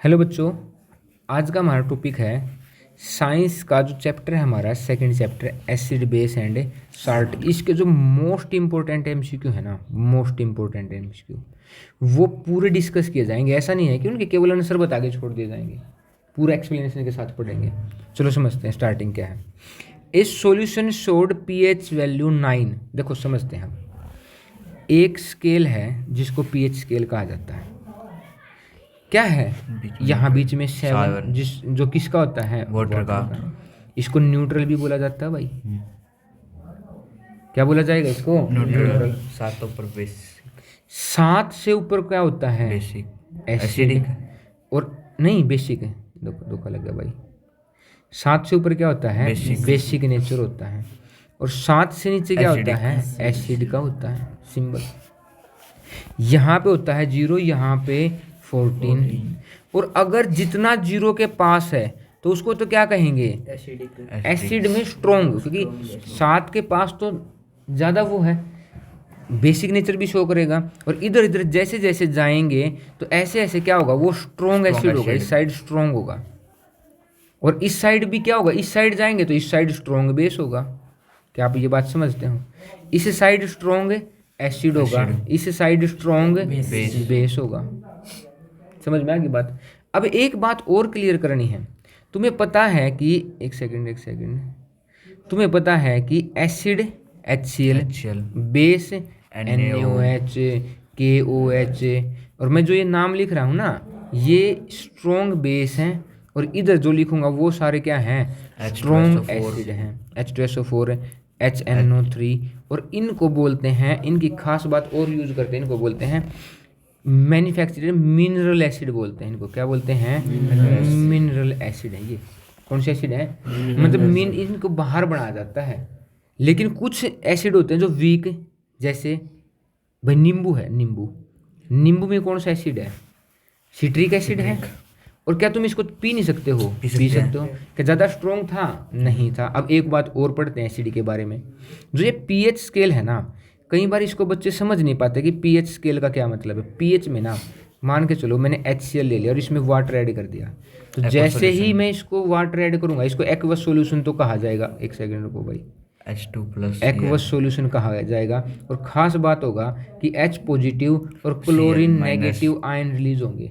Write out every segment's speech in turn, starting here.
Hello बच्चों, आज का हमारा टॉपिक है साइंस का जो चैप्टर है हमारा second chapter acid base and salt. इसके जो मोस्ट इम्पोर्टेंट एमसीक्यू है ना, मोस्ट इम्पोर्टेंट एमसीक्यू वो पूरे डिस्कस किए जाएंगे। ऐसा नहीं है कि उनके केवल आंसर बता के छोड़ दिए जाएंगे, पूरा एक्सप्लेनेशन के साथ पढ़ेंगे। चलो समझते हैं स्टार्टिंग क्या है। इस सॉल्यूशन शोड पीएच वैल्यू 9। देखो समझते हैं हम, एक स्केल है जिसको पीएच स्केल कहा जाता है। क्या है यहाँ बीच में 7 जिस जो किसका होता है, वाटर का। इसको न्यूट्रल भी बोला जाता है भाई। क्या बोला जाएगा इसको? न्यूट्रल। 7 ऊपर बेस, 7 से ऊपर क्या होता है? Basic acidic. और नहीं बेसिक है, धोखा लग गया भाई। 7 से ऊपर क्या होता है? बेसिक नेचर होता है। और 7 से नीचे क्या होता है? एसिड का होता है सिंबल। यहाँ पे होता है 0, यहाँ पे 14। और अगर जितना 0 के पास है तो उसको तो क्या कहेंगे? एसिड में स्ट्रॉन्ग, क्योंकि 7 के पास तो ज़्यादा वो है, बेसिक नेचर भी शो करेगा। और इधर इधर जैसे जैसे जाएंगे तो ऐसे ऐसे क्या होगा? वो स्ट्रॉन्ग एसिड होगा, इस साइड स्ट्रॉन्ग होगा। और इस साइड भी क्या होगा? इस साइड जाएंगे तो इस साइड स्ट्रॉन्ग बेस होगा। क्या आप ये बात समझते हो? इस साइड स्ट्रॉन्ग एसिड होगा, इस साइड स्ट्रॉन्ग बेस होगा। समझ में आ गई बात? अब एक बात और क्लियर करनी है। तुम्हें पता है कि एक सेकंड, तुम्हें पता है कि acid HCl, base NaOH, KOH, और मैं जो ये नाम लिख रहा हूँ ना, ये स्ट्रॉन्ग बेस हैं। और इधर जो लिखूंगा वो सारे क्या हैं? स्ट्रॉन्ग एसिड हैं। H2SO4, HNO3। और इनको बोलते हैं, इनकी खास बात और यूज करते हैं, इनको बोलते हैं मैन्युफैक्चरर मिनरल एसिड बोलते हैं। इनको क्या बोलते हैं? मिनरल एसिड है। ये कौन सा एसिड है? मतलब इनको बाहर बनाया जाता है। लेकिन कुछ एसिड होते हैं जो वीक, जैसे भाई नींबू है। नींबू में कौन सा एसिड है? सिट्रिक एसिड है। और क्या तुम इसको पी नहीं सकते हो? पी सकते हो। क्या ज़्यादा स्ट्रॉन्ग था? नहीं था। अब एक बात और पढ़ते हैं एसिड के बारे में। जो ये पीएच स्केल है ना, कई बार इसको बच्चे समझ नहीं पाते कि पीएच स्केल का क्या मतलब है। पीएच में ना, मान के चलो मैंने HCl ले लिया और इसमें वाटर ऐड कर दिया, तो जैसे ही मैं इसको वाटर ऐड करूंगा, इसको एक्वस सॉल्यूशन तो कहा जाएगा। एक सेकंड रुको भाई, H2+ एक्वस सॉल्यूशन कहा जाएगा। और ख़ास बात होगा कि H पॉजिटिव और क्लोरीन नेगेटिव आयन रिलीज होंगे।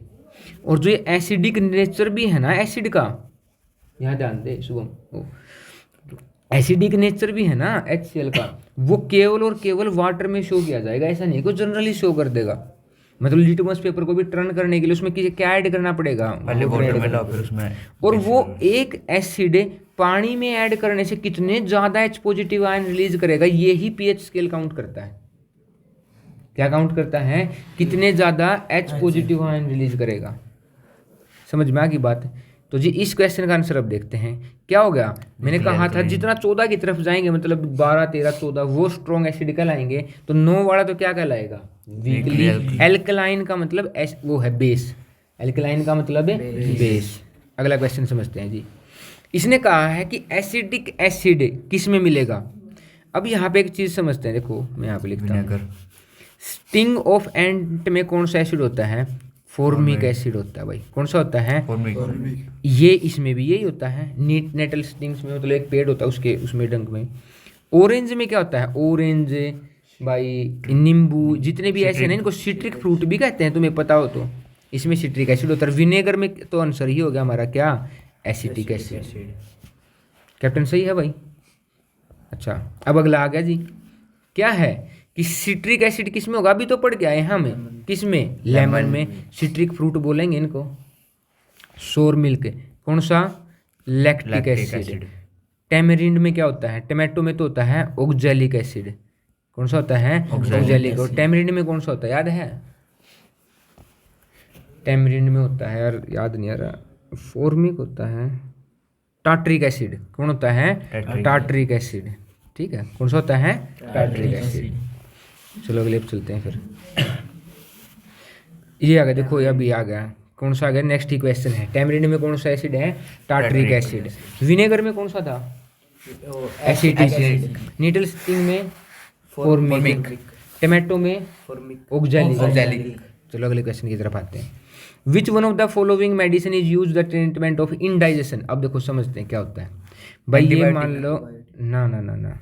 और जो ये एसिडिक नेचर भी है ना एसिड का, यहाँ ध्यान दे शुभम, एसिडिक नेचर भी है ना HCl का, वो केवल और केवल वाटर में शो किया जाएगा। ऐसा नहीं कि जनरली शो कर देगा। मतलब लिटमस पेपर को भी टर्न करने के लिए उसमें क्या ऐड करना पड़ेगा? पहले वाटर में लाओ, फिर उसमें। और वो एक एसिड पानी में ऐड करने से कितने ज़्यादा H पॉजिटिव आयन रिलीज करेगा, ये ही पीएच स्केल काउंट करता है। क्या काउंट करता है? कितने ज़्यादा H पॉजिटिव आयन रिलीज करेगा। समझ में आ गई बात? तो जी इस क्वेश्चन का आंसर अब देखते हैं। क्या हो गया? मैंने कहा था जितना 14 की तरफ जाएंगे, मतलब 12, 13, 14 वो स्ट्रॉन्ग एसिड कहलाएंगे, तो 9 वाला तो क्या कहलाएगा? वीकली एल्कलाइन का मतलब वो है बेस। एल्कलाइन का मतलब है बेस। अगला क्वेश्चन समझते हैं जी। इसने कहा है कि एसिडिक एसिड किस में मिलेगा। अब यहाँ पे एक चीज़ समझते हैं। देखो मैं यहाँ पे लिखता हूँ, स्टिंग ऑफ एंट में कौन सा एसिड होता है? फॉर्मिक एसिड होता है भाई। कौन सा होता है? फॉर्मिक। ये इसमें भी यही होता है। नेटल स्टिंग्स में मतलब एक पेड़ होता है, उसके उसमें डंक में। ऑरेंज में क्या होता है? ऑरेंज भाई, नींबू, जितने भी ऐसे हैं इनको सिट्रिक फ्रूट भी कहते हैं, तुम्हें पता हो तो। इसमें सिट्रिक एसिड होता है। विनेगर में तो आंसर ही हो गया हमारा क्या? Acetic acid. कैप्टन सही है भाई? अच्छा, अब अगला आ गया जी। क्या है कि सिट्रिक एसिड किस में होगा? अभी तो पढ़ के आए हमें, किस में? लेमन में। सिट्रिक फ्रूट बोलेंगे इनको। सोर मिल्क कौन सा? Lactic acid. टैमरिंड में क्या होता है? टमाटो में तो होता है ऑक्जेलिक एसिड। कौन सा होता है? ऑक्जेलिक। और टैमरिंड में कौन सा होता है, याद है? टैमरिंड में होता है यार, याद नहीं आ रहा, फॉर्मिक होता है। Tartaric acid. कौन होता है? Tartaric acid. ठीक है, कौन सा होता है? Tartaric acid. चलो अगले पे चलते हैं फिर। ये आ गया, देखो ये अभी आ गया। कौन सा आ गया? नेक्स्ट ही क्वेश्चन है। टैमरिंड में कौन सा एसिड है? Tartaric acid. विनेगर में कौन सा था? एसिटिक। नीटल स्टिंग में फॉर्मिक। टमाटो में ऑक्जेलिक। चलो अगले क्वेश्चन की तरफ आते हैं। Which one of the following medicine is use the treatment of indigestion. अब देखो समझते हैं क्या होता है भाई। ये मान लो ना,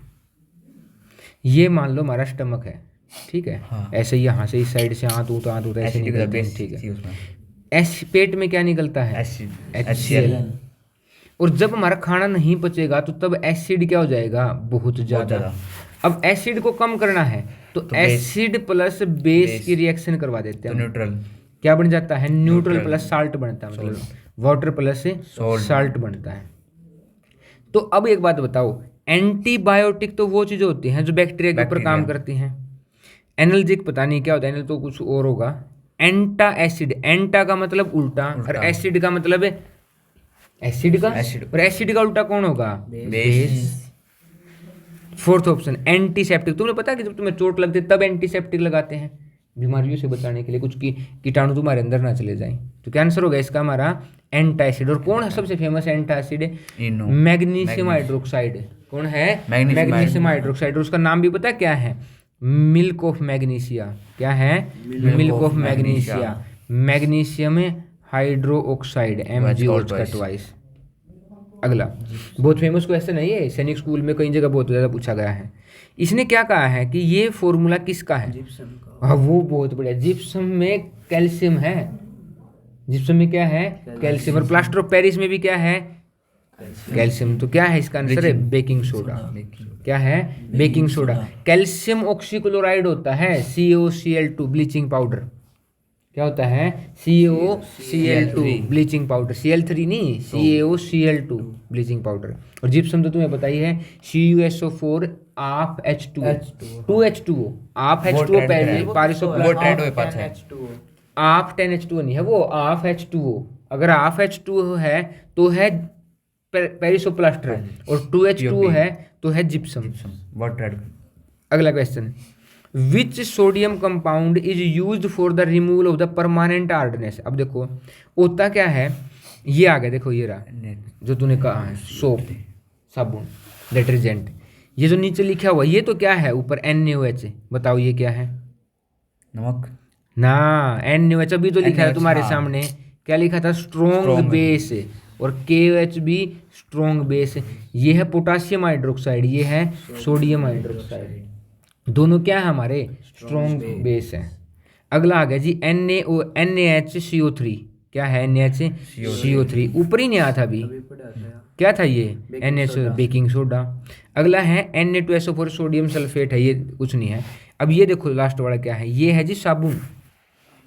ये मान लो हमारा स्टमक है, ठीक है। हाँ। ऐसे यहाँ से इस साइड से हाथ होता ऐसे निकलते हैं, ठीक है। पेट में क्या निकलता है? HCl। और जब हमारा खाना नहीं पचेगा तो तब एसिड क्या हो जाएगा? बहुत ज्यादा। अब एसिड को कम करना है तो एसिड प्लस बेस की रिएक्शन करवा देते हैं। न्यूट्रल क्या बन जाता है? न्यूट्रल प्लस साल्ट बनता है, मतलब वाटर प्लस साल्ट बनता है। तो अब एक बात बताओ, एंटीबायोटिक तो वो चीजें होती हैं जो बैक्टीरिया के ऊपर काम करती हैं। एनाल्जिक पता नहीं क्या होता है, एनाल तो कुछ और होगा। एंटा एसिड, एंटा का मतलब उल्टा और एसिड का मतलब है एसिड का, और एसिड का उल्टा कौन होगा? बेस। Fourth option antiseptic. तुम्हें पता है कि जब तुम्हें चोट लगती है तब एंटीसेप्टिक लगाते हैं, बीमारियों से बचाने के लिए, कुछ कीटाणु तुम्हारे अंदर ना चले जाएं। तो क्या आंसर होगा इसका हमारा? एंटा एसिड। और कौन है सबसे फेमस एंटा एसिड? Magnesium hydroxide. कौन है? Magnesium hydroxide. और उसका नाम भी पता क्या है? Milk of magnesia. क्या है? Milk of magnesia. Magnesium hydro oxide, MgO का ट्वाइस। अगला बहुत फेमस क्वेश्चन है ये, सैनिक स्कूल में कई जगह बहुत ज़्यादा पूछा गया है। इसने क्या कहा है कि ये फॉर्मूला किसका है? हाँ, वो बहुत बढ़िया। जिप्सम में कैल्शियम है। जिप्सम में क्या है? कैल्शियम। और प्लास्टर ऑफ पेरिस में भी क्या है? कैल्शियम। तो क्या है इसका आंसर? है बेकिंग सोडा। क्या है? Baking soda. कैल्शियम ऑक्सीक्लोराइड होता है CaOCl2 ब्लीचिंग पाउडर। क्या होता है? CaOCl2 bleaching powder. Cl3 नहीं, CaOCl2 ब्लीचिंग पाउडर। और जिप्सम तो तुम्हें पता ही है, CuSO4 of H2O 2H2O of H2O पहले ऑफ 10H2O नहीं है, वो ऑफ H2O। अगर ऑफ H2O है तो है पेरिसोप्लास्टर, और 2H2O है तो है जिप्सम। अगला question, which sodium compound is used for the removal of the permanent hardness. अब देखो होता क्या है, ये आ गया, देखो ये रहा जो तूने कहा है, सोप, साबुन, डिटर्जेंट। ये जो नीचे लिखा हुआ ये तो क्या है? ऊपर NaOH। बताओ ये क्या है? नमक ना, NaOH अभी तो लिखा है तुम्हारे सामने। क्या लिखा था? Strong base. और KOH भी स्ट्रॉन्ग बेस। ये है पोटासियम हाइड्रोक्साइड, ये है सोडियम हाइड्रोक्साइड। दोनों क्या है हमारे? स्ट्रॉन्ग बेस है। अगला आ गया जी NaHCO3। क्या है? NaHCO3 ऊपर ही नहीं आया था अभी। क्या था ये? NaCO, baking soda. अगला है Na2SO4 सोडियम सल्फेट है, ये कुछ नहीं है। अब ये देखो लास्ट वाला क्या है? ये है जी साबुन।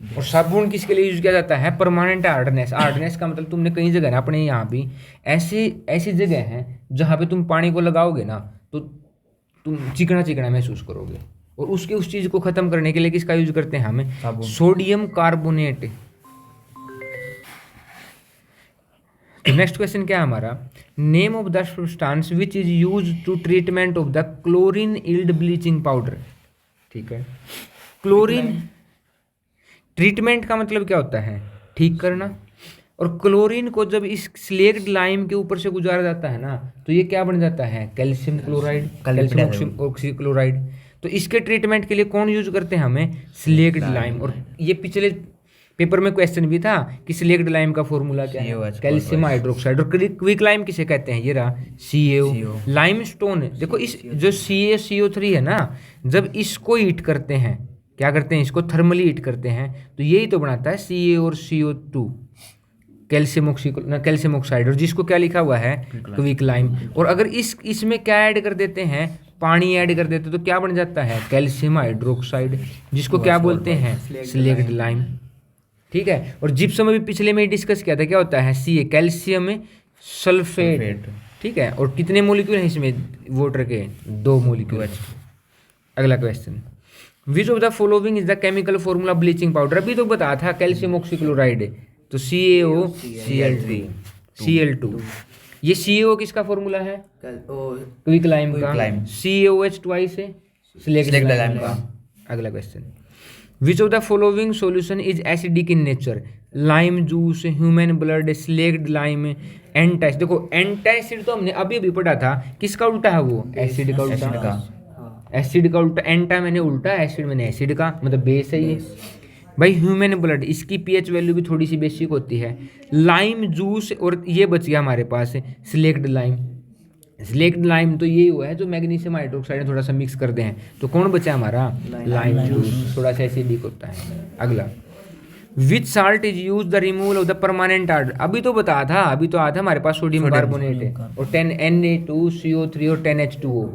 और साबुन किसके लिए यूज किया जाता है? Permanent hardness. हार्डनेस का मतलब तुमने कई जगह ना, अपने यहाँ भी ऐसी जगह है जहाँ पे तुम पानी को लगाओगे ना तो तुम चिकना चिकना महसूस करोगे। और उस चीज को खत्म करने के लिए किसका यूज करते हैं हमें? Sodium carbonate. तो नेक्स्ट क्वेश्चन क्या है हमारा? Name of the substance which is use to treatment of the chlorine yield bleaching powder. ठीक है, क्लोरीन ट्रीटमेंट का मतलब क्या होता है? ठीक करना। और क्लोरीन को जब इस स्लेक्ड लाइम के ऊपर से गुजारा जाता है ना तो ये क्या बन जाता है? Calcium chloride, calcium oxychloride. तो इसके ट्रीटमेंट के लिए कौन यूज करते हैं हमें? Slaked lime. और ये पिछले पेपर में क्वेश्चन भी था कि स्लेक्ड लाइम का फॉर्मूला क्या है? Calcium hydroxide. और क्विक लाइम किसे कहते हैं? ये रहा CaO। Lime stone. देखो इस जो CaCO3 है ना, जब इसको हीट करते हैं, क्या करते हैं? इसको थर्मली हीट करते हैं तो यही तो बनाता है Ca और CO2 कैल्शियम ऑक्साइड। और जिसको क्या लिखा हुआ है? Quick lime. और अगर इसमें क्या ऐड कर देते हैं? पानी ऐड कर देते तो क्या बन जाता है? कैल्शियम हाइड्रोक्साइड, जिसको क्या बोलते हैं? Slaked lime. ठीक है। और जिप्सम अभी पिछले में डिस्कस किया था, क्या होता है? Ca calcium sulphate. ठीक है। और कितने मोलिक्यूल हैं इसमें वाटर के? 2 मोलिक्यूल। अगला question, which of the following is the chemical formula bleaching powder. अभी तो बताया था कैल्शियम ऑक्सीक्लोराइड, तो CaOCl3 Cl2। ये CaO किसका फॉर्मूला है? क्विक लाइम का। CaOH ट्वाइस है स्लेक्ड लाइम का। अगला question, which of the following solution is acidic in nature. Lime juice, human blood, slaked lime, antacid. देखो एंटासिड तो हमने अभी अभी पढ़ा था, किसका उल्टा है वो? एसिड का उल्टा। एसिड का उल्टा। एंटा मैंने उल्टा, एसिड मैंने एसिड का, मतलब बेस है ये। भाई ह्यूमन ब्लड, इसकी पीएच वैल्यू भी थोड़ी सी बेसिक होती है। लाइम जूस, और ये बच गया हमारे पास सिलेक्ट लाइम। सिलेक्ट लाइम तो ये हुआ है जो मैग्नीशियम हाइड्रोक्साइड थोड़ा सा मिक्स करते हैं, तो कौन बचा हमारा, लाइम जूस, थोड़ा सा एसिडिक होता है। अगला, which salt is use the removal of the permanent order, अभी तो बता था, अभी तो आया था हमारे पास सोडियम कार्बोनेट है, और 10Na2CO3 और 10H2O,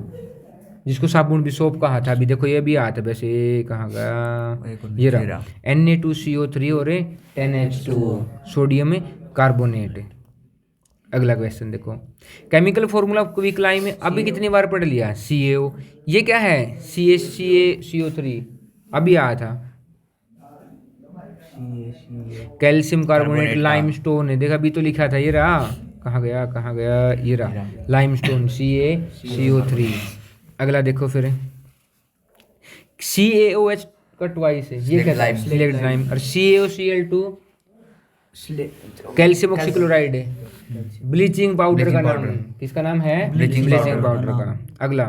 जिसको साबुन भी सोप कहा था। अभी देखो ये भी आया था वैसे, कहाँ गया, ये रहा Na2CO3 और 10H2O, सोडियम कार्बोनेट। अगला क्वेश्चन देखो, chemical formula of quick lime में अभी कितनी बार पढ़ लिया, CaO, ये क्या है, CaCO3, अभी आया था। कैल्शियम कार्बोनेट लाइमस्टोन है, देखा अभी तो लिखा था, ये रहा, कहाँ गया, ये रहा लाइमस्टोन, CaCO3। अगला देखो फिर, CaOH का ट्वाइस है, ये क्या है, सिलेक्ट लाइम, और CaOCl2 कैल्शियम ऑक्सीक्लोराइड है। ब्लीचिंग पाउडर का नाम, किसका नाम है, ब्लीचिंग पाउडर का। अगला,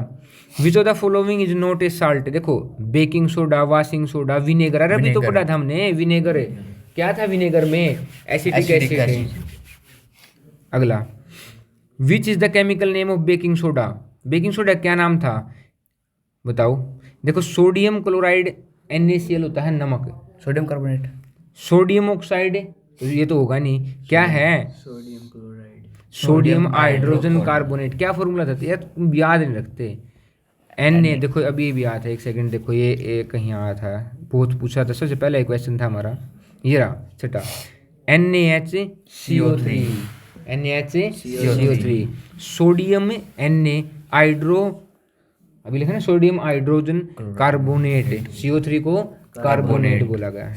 which of the following is not a salt, देखो baking soda, washing soda, vinegar, अरे अभी तो पढ़ा था हमने, विनेगर है, क्या था विनेगर में, एसिटिक एसिड है। अगला, which is the chemical name of baking soda, baking soda क्या नाम था, बताओ। देखो सोडियम क्लोराइड NaCl होता है, नमक, सोडियम कार्बोनेट, सोडियम ऑक्साइड, तो ये तो होगा नहीं, क्या है, sodium chloride, sodium hydrogen carbonate. क्या फॉर्मूला था यार, तुम याद नहीं रखते। Na, देखो अभी भी आया था, एक सेकंड देखो, ये कहीं आया था, बहुत पूछा था, सबसे पहला एक क्वेश्चन था हमारा, ये रहा छठा, NaHCO3, NaHCO3, sodium Na hydro, अभी लिखा ना, सोडियम हाइड्रोजन कार्बोनेट, CO3 को कार्बोनेट बोला गया है।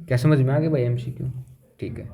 क्या समझ में आ गया भाई MCQ, ठीक है।